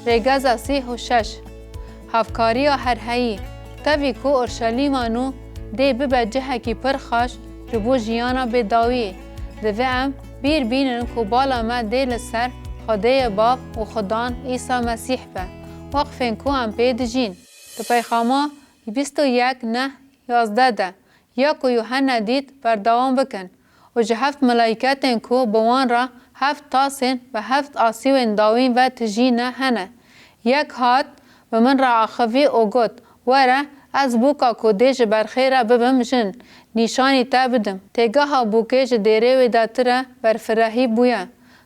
رگزا 36 هفکاری هرهایی تاوی کو اورشلیمانو دی ببه جهکی پر خاش جبو جیانا بداوی دوه ام بیر بینن کو بالا ما دی لسر خدای باب و خدان عیسی مسیح به وقفین کو ام پید جین ده پیخاما 21 نه 11 ده یا کو یوحنا دید بردوام بکن و جه 7 ملائکتین کو بوان را 7 تاسین و 7 آسیوین داوین و تجینه هنه یک هات و من را آخوی او گوت وره از بوکا کو دیج برخیره ببم جن نیشانی تا بدم تیگه ها بوکه جه دیره و داتره برفراهی بویا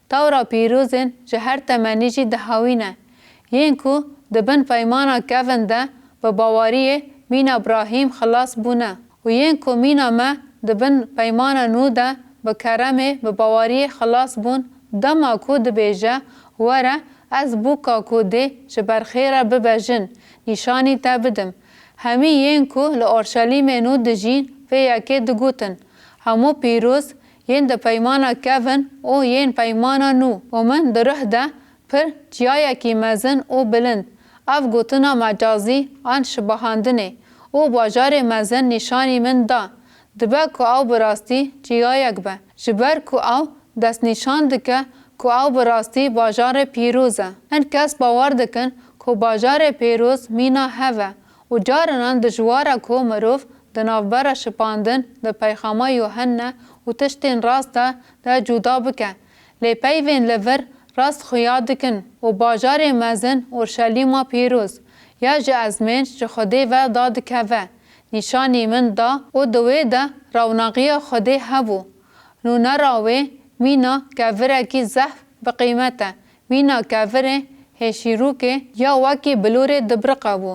تاورا پیروزین جه هر تمنی جی دهاوینه یین کو دبن پیمانا کون ده به باواریه مین ابراهیم خلاص بونه و یین کو مینا ما دبن پیمانا نو ده به کرمه به باواریه خلاص بون دما کو دبیجه وره از بوکا کو ده جه برخیره ببجن نیشانی تا بدم همی یین کو لأورشلیم نو دجین و یکی دگوتن همو پیروز ین ده پیمانا کون او ین پیمانا نو و من دره ده پر جیایا کی مزن او بلند اف گوتنا مجازی آن شباهاندنه او باجار مزن نشانی من دا دبه کو او براستی جیایک به جبر کو او دست نشان دکه کو او براستی باجار پیروزه هن کس باور دکن کو باجار پیروز مینا هوه و جارنان دجوارا کو مروف دنافبر شپاندن ده پیخاما یوحنا و تشتین راست ده جودا بکه لی پیوین لور راست خویاد دکن و باجار مزن اورشلیما پیروز یا جه ازمنش جه خوده و داد که و نشانی من دا و دوی ده روناقی خوده هبو نو نراوه مینا کفره کی زحف بقیمته مینا کفره هشیروکه یا وکی بلور دبرقه بو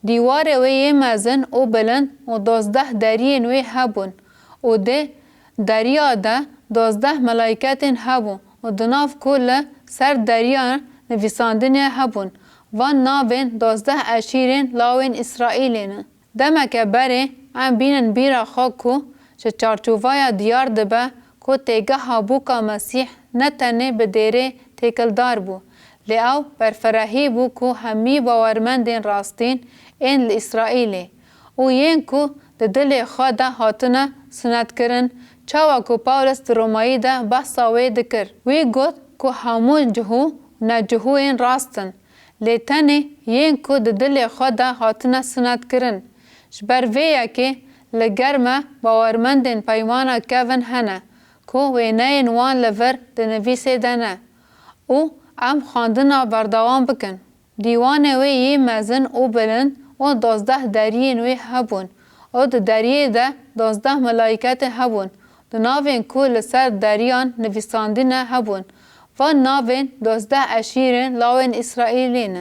دیوار وی مزن او بلند و 12 درین وی هبون و ده دریا ده 12 ملائکتین هبون و دناف کل سر دریا نویساندن هبون وان ناوین 12 اشیرین لاوین اسرائیلین دمک بره ام بینن بیرا خاکو چه چارچووایا دیار دبه کو تیگه هابوکا مسیح نتنه بدیره تیکلدار بو لیاو برفراهی بو کو همی باورمندین راستین این لإسرائیلی او ین کو ده دل خواده هاتنه سنت کرن چاوا کو پاولس رومایی ده بحثا وی دکر وی گوت کو همو جهو نجهو این راستن لیتنه ین کو ده دل خواده هاتنه سنت کرن جبر ویه که لگرمه باورمندین پیمانا کون هنه کو وی نین وان لور ده نویسه دنه او ام خواندنا بردوام بکن دیوان وی یه مزن او بلند و 12 درین وی هبون او ده دریه ده 12 ملائکت هبون ده ناوین کو لسر دریان نویساندین هبون و ناوین 12 اشیرین لاوین اسرائیلین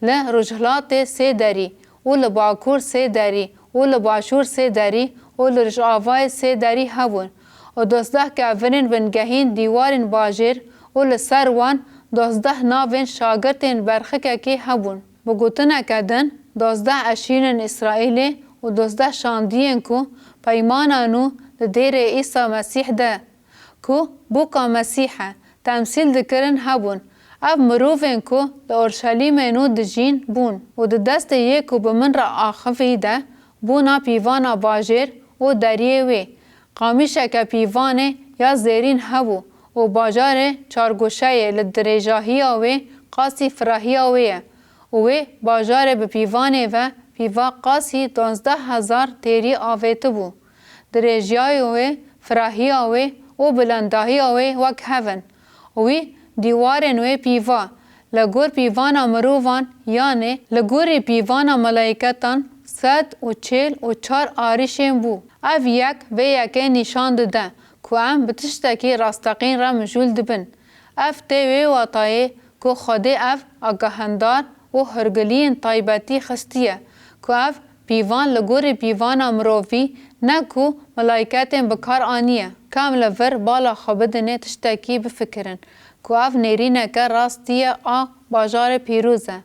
لرجلات 3 دری و لباکور 3 دری و لباشور 3 دری و لرجاوای 3 دری هبون و 12 کافرین بنگهین دیوارین باجر و لسر وان 12 ناوین شاگرتین برخکه که هبون بگوتنه کدن 12 اشیرین اسرائیلی و 12 شاندیین کو پیمانانو ده دیر عیسی مسیح ده کو بوکا مسیحه تمثیل دکرن هبون اف مروفین کو ده اورشلیم نو دجین بون و ده دست یکو بمن را آخفی ده بونا پیوانا باجر و دریه وی قامیشه که پیوانه یا زیرین هبو و باجار چارگوشه لدریجاهی آوه قاسی فراهی آوه و باجار به پیوانه و پیوا قاسی 12,000 تیری آوه تبو دریجای آوه فراهی آوه و بلنداهی آوه وک هون و دیوارن و پیوا لگور پیوانا مروفان یعنی لگور پیوانا ملائکتان 144 آریشین بو اف یک و یکی نشان ده کو ام بتشتکی راستقین را مجول دبن اف تیوی وطایه کو خود اف آگاهندار و هرگلین طایبتی خستیه کو اف پیوان لگور پیوان امروفی نکو ملائکتین بکار آنیه کامل ور بالا خبدنه تشتکی بفکرن کو اف نیرینه که راستیه آ باجار پیروزه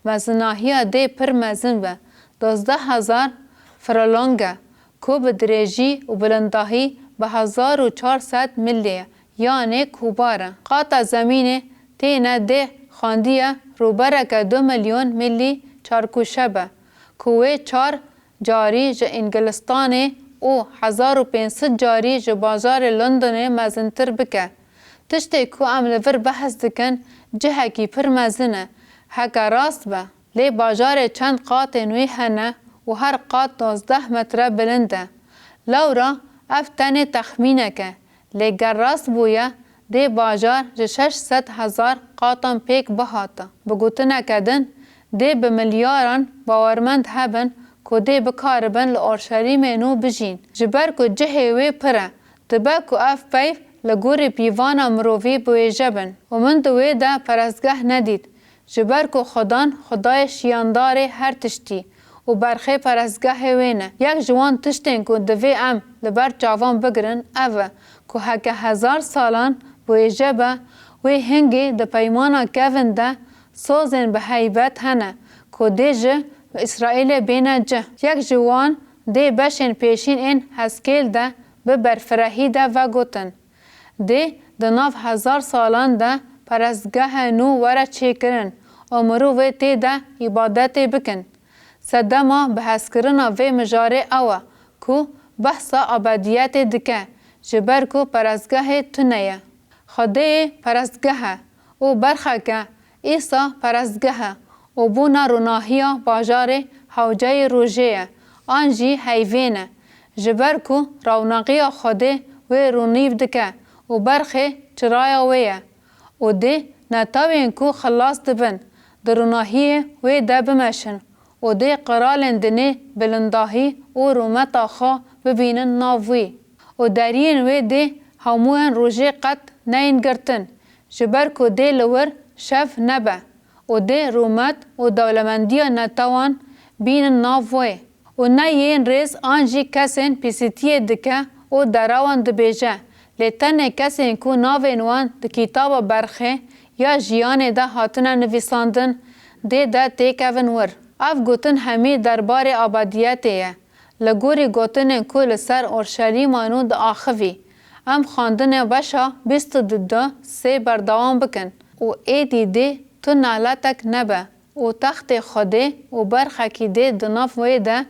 مزناهیه ده پر مزن به 12,000 فرلانگه کو بدریجی و بلنداهی به 1400 ملیه یعنی کوباره قاطع زمینه تینه ده خاندیه روبرکه 2 میلیون ملی چارکوشه به کوه 4 جاری ج انگلستان او 1500 جاری ج بازار لندن مزنتر بکه. تشتی کو ام لور بحث دکن جهه کی پر مزنه هکا راست به. لی بازار چند قاط نوی هنه و هر قاط 12 متر بلنده. لورا افتن تخمینه که لی گر راست بویا دی بازار ج 600,000 قاطن پیک بهاته. بگوتنه کدن دی به میلیاران باورمند هبن که دی بکاربن لأورشلیم نو بجین. جبر که جهه وی پره تبا که اف پیف لگوری پیوانا مروفی بویجه بن و من دوی ده پرستگاه ندید. جبر که خدای شیاندار هر تشتی و برخی پرستگاه وینه. یک جوان تشتین که دوی ام لبر چاوان بگرن اوه که هکه 1000 سالان بویجه به وی هنگی ده پیمانا کون ده سوزن به حیبت هنه که دی جه اسرائیل بینه جه. یک جوان دی بشن پیشین این هسکیل ده به برفرهی ده و گوتن. دی ده 9000 سالان ده پرستگاه نو وره چی کرن و مروه تی ده عبادت بکن. صدما به هسکرنا وی مجاره اوه که بحثا عبادیت دکه جبر که پرستگاه تنیه. خدای پرستگاه و برخه که ایسا پرستگاه و بونا روناهیا باجار حوجه روژه آنجی حیوینه جبر که روناقی خدای و رونیف دکه و برخه چرایا ویه و دی نتاوین که خلاص دبن در روناهی و ده بمشن و دی قرالن دنی بلنداهی و رومتا خوا ببینن ناوی و درین و دی هموین روژه قد نین گرتن جبر که دی لور شف نبه و دی رومت و دولمندی نتوان بینن ناوی و نه این ریز آنجی کسین پیسیتی دکه و دراوان دبیجه لیتن کسین که ناوین وان د کتاب برخه یا جیان ده هاتنه نویساندن دی ده تیکون ور. اف گوتن همی دربار آبادیتیه. لگوری گوتن که لسر اورشلیمانو ده آخوی. ام خواندن بشا 22 بردوام بکن. و ایدی دی تو نالتک نبه. و تخت خوده و برخه کی دی دناف وی ده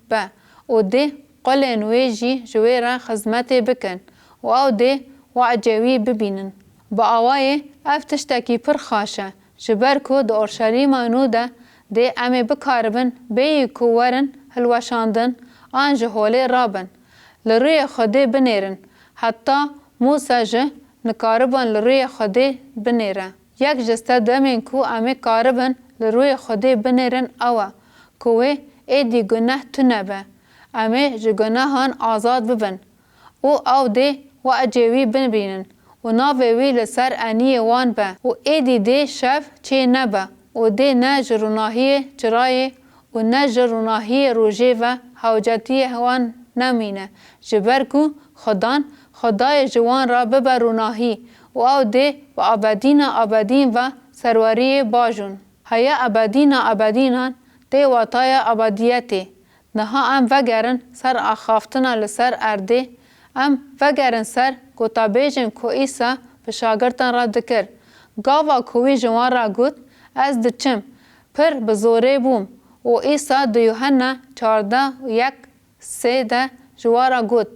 به. و دی قلن وی جی جوی را خزمت بکن. و او دی وعجوی ببینن. با آوای افتشتکی پر خاشه. جبر که ده اورشلیمانو ده دی امی بکاربن بیی که ورن هلوشاندن آن جهولی رابن. لروی خوده بنیرن. حتی موسا جه نکاربن لروی خوده بنیره. یک جسته دمین که امی کاربن لروی خوده بنیرن اوه. که ایدی گناه تو نبه. امی جه گناهان آزاد ببن. او دی و اجیوی بنبینن. و ناوی لسر انی وان به. و ایدی دی شف چی نبه. و دی نه جروناهی چرای و نه جروناهی روژه و حوجتی هوان نمینه. جبر که خدای جوان را ببروناهی و او دی و آبادین و سروری باجون. هیا آبادینان دی واتای آبادیتی. نها ام وگرن سر آخافتنا لسر ارده ام وگرن سر گوتا بیجن که ایسا به شاگرتن را دکر. گاوا کوی جوان را گوت از دچم پر بزوره بوم و ایسا د یوحنا 14:1-3 جوارا گوت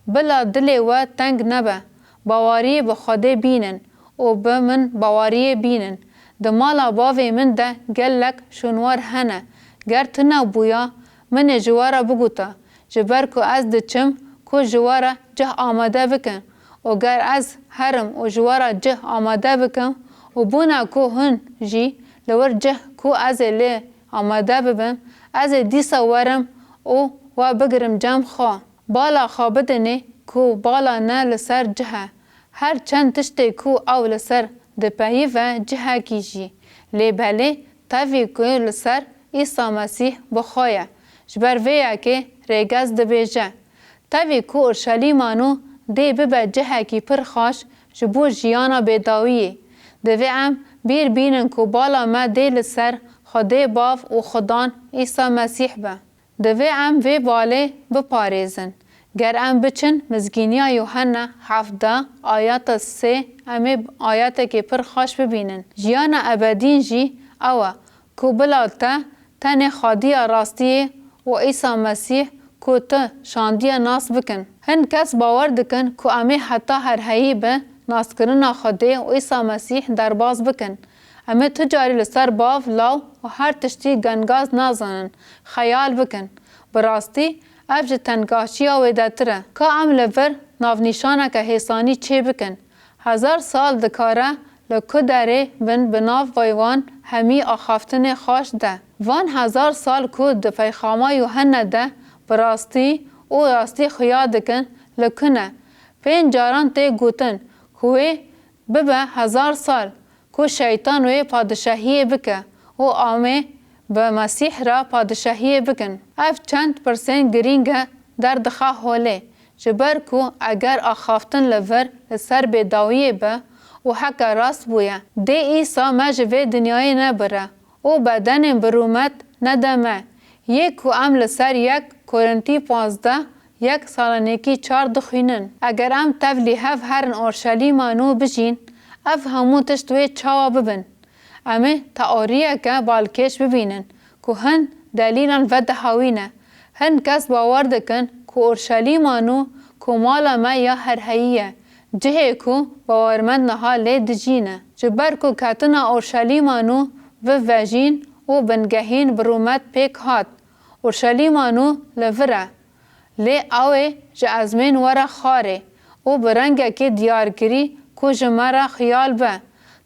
بلا دلی و تنگ نبه باواری به خود بینن و به من باواری بینن د مالا باوی من ده گلک شنوار هنه گر تنو بویا من جوارا بگوتا جبر که از دچم که جوارا جه آماده بکن و گر از هرم و جوارا جه آماده بکن و بونا که هن جی لور جه کو از لی آماده ببم از دیسا ورم او و بگرم جم خواه بالا خوابدنی کو بالا نه لسر جهه هر چند تشتی کو او لسر دپهی و جهه کیجی لی بله تاوی کو لسر ایسا مسیح بخواه جبر ویا که ریگز دبیجه تاوی کو اورشلیمانو دی ببه جهه کی پر خوش جبو جیانا بیداویه دوی ام بیر بینن که بالا ما دیل سر خدای باف و خدان عیسی مسیح به. دوی ام وی باله بپاریزن. گر ام بچن مزگینیا یوحنا 17:3 امی آیات که پر خوش ببینن. جیان ابدین جی اوا کو بلا تن خادیا راستی و عیسی مسیح کو ته شاندیا ناس بکن. هن کس باور دکن کو امه حتی هر هایی به ناس کرنا خاده و عیسی مسیح در باز بکن. امه تجاری لسر باف لاو و هر تشتی گنگاز نازنن خیال بکن. براستی افج تنگاشیا ویداتره که ام لور ناونیشانه که حسانی چه بکن. 1000 سال دکاره لکو داره بن بناف ویوان همی آخافتن خوش ده. وان 1000 سال که ده پیخاما یوحنا ده براستی او راستی خیا دکن لکنه. پین جاران ته گوتن که ببه 1000 سال که شیطان وی پادشاهی بکه و آمه به مسیح را پادشاهی بکن. اف چند پرسنت گرینگه در دخواه هوله. جبر کو اگر آخافتن لور لسر بیداویه به و حق راست بویه. ده ایسا مجوه دنیای نبره و بدن برومت ندمه. یک کو ام لسر یک کورنتی 15 یک سالانیکی 4 دخینن. اگر ام تفلی هف هرن اورشلیمانو بجین اف همو تشتوی چاوا ببن. امه تاوریه که بالکش ببینن که هن دلیلان ود هاوینه. هن کس باور دکن که اورشلیمانو که مالا ما یا هر هاییه. جهه که باورمند نها لید جینه. جبر که کتنا اورشلیمانو و وجین و بنگهین برومت پیک هات. اورشلیمانو لوره. لی اوه جه ازمین وره خاره و برنگه که دیارگری که جمره خیال به.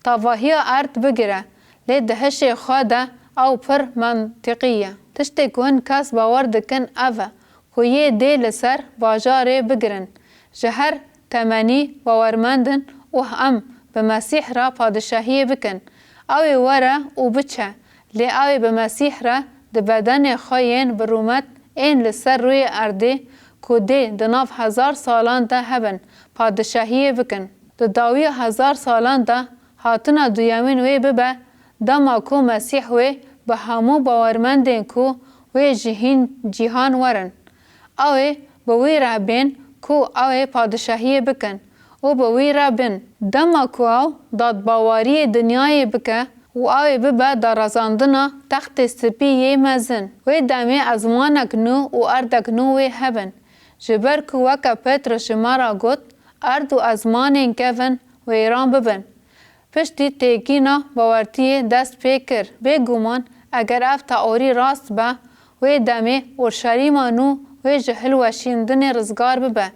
تاواهی ارد بگیره لی دهش خواده او پر منطقیه. تشتی که هن کس باور دکن اوه که یه دی لسر باجاره بگیرن. جهر تمنی باورمندن و هم به مسیح را پادشاهی بکن. اوی وره و بچه لی اوی به مسیح را ده بدن خواهین برومت این لسر روی ارده که دی دناف 1000 سالان ده هبن پادشاهی بکن. ده داوی 1000 سالان ده هاتنا دویامین وی ببه دما کو مسیح وی به همو باورمندین کو وی جهان ورن. اوی به وی را بین کو اوی پادشاهی بکن و به وی را بین دما کو او داد باوری دنیای بکه و اوی ببه دارازاندنا تخت سپیه مزن وی دمی ازمانک نو و اردک نو وی هبن. جبر کو وکا پتر شمارا گوت ارد و ازمانین کفن و ایران ببن. پشتی تیکینا باورتی دست پیکر بگومان اگر اف تاوری راست با وی دمی اورشلیمانو وی جهل و شیندن رزگار ببه.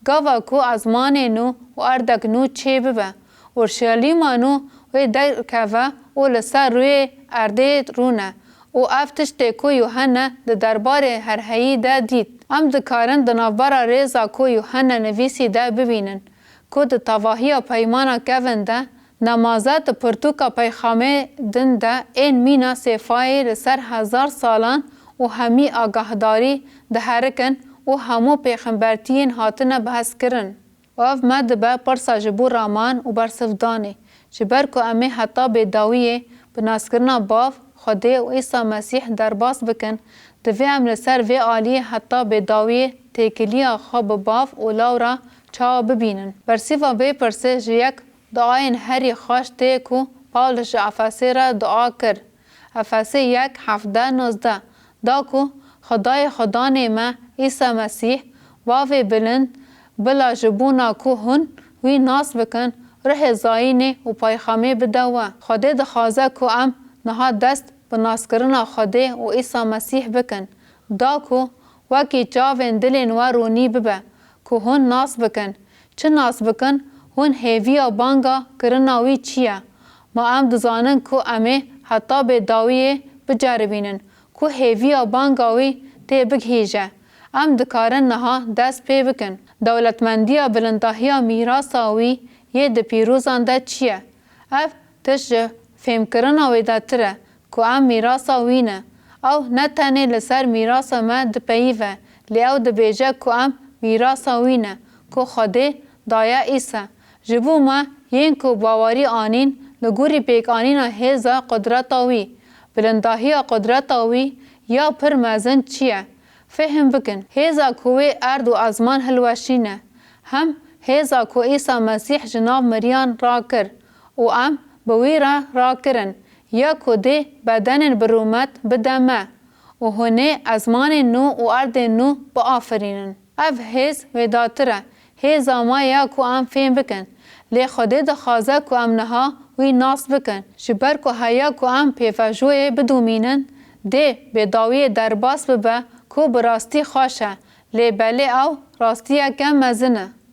گاوا کو ازمانینو و اردک نو چه ببه. اورشلیمانو وی در کفه و لسر روی ارده رونه و افتش تیکو یوحنا ده دربار هر هایی ده دید. ام دکارن دنابارا ریزا کو یوحنا نویسی ده ببینن که ده تواهی پیمانا کفن ده نمازات پرتوکا پیخامه دن ده این مینا سفای لسر 1000 سالان و همی آگاهداری ده هرکن و همو پیغمبرتین هاتنه بحث کرن. و اف مد به پرسا جبو رامان و برسفدانه. جبر که امی حتی بیداویه بناس کرنا باف خوده و عیسی مسیح در باس بکن دوی ام لسر وی آلیه حتی بیداویه تیکلی خواب باف و لاورا چاو ببینن. برسیفا بی پرسه جیک دعاین هری خوش ته کو پاولش افسه را دعا کر. افسه 1:17-19 دا کو خدای خدا نیمه عیسی مسیح واوی بلند بلا جبونا کو هن وی ناس بکن روح زاینه و پایخامه بدوه. خدا دخوازه کو ام نها دست بناس کرنا خدا و عیسی مسیح بکن. دا کو وکی جاوین دلین ورونی ببه کو هن ناس بکن. چه ناس بکن؟ هون هیویا بانگا کرناوی چیه؟ ما ام دزانن کو امه حتی به داویه بجربینن کو هیویا بانگاوی تی بگهیجه. ام دکارن نها دست پی بکن. دولتمندیا بلندهیا میراساوی یه ده پیروزان ده چیه؟ اف تش فهم کرناوی ده تره کو ام میراساوی نه او نتنه لسر میراسا ما ده پیوه لی او ده بیجه کو ام میراساوی نه کو خوده دایا ایسا. جبو ما ین کو باوری آنین لگوری پیک آنین هیزا قدرتاوی بلندهیا قدرتاوی یا پر مزن چیه؟ فهم بکن. هیزا کوی ارد و ازمان هلوشینه. هم هیزا کو عیسی مسیح جناب مریان را کر و ام بوی را کرن. یا کو ده بدن برومت بدمه و هنه ازمان نو و ارد نو با آفرینن. اف هیز ویداتره هیز آما یا کو ام فیم بکن لی خوده دخوازه کو ام نها وی ناس بکن جبر کو هیا کو ام پیفجوه بدومینن ده به داوی درباس ببه کو براستی خوشه لی بله او راستی کم مزنه.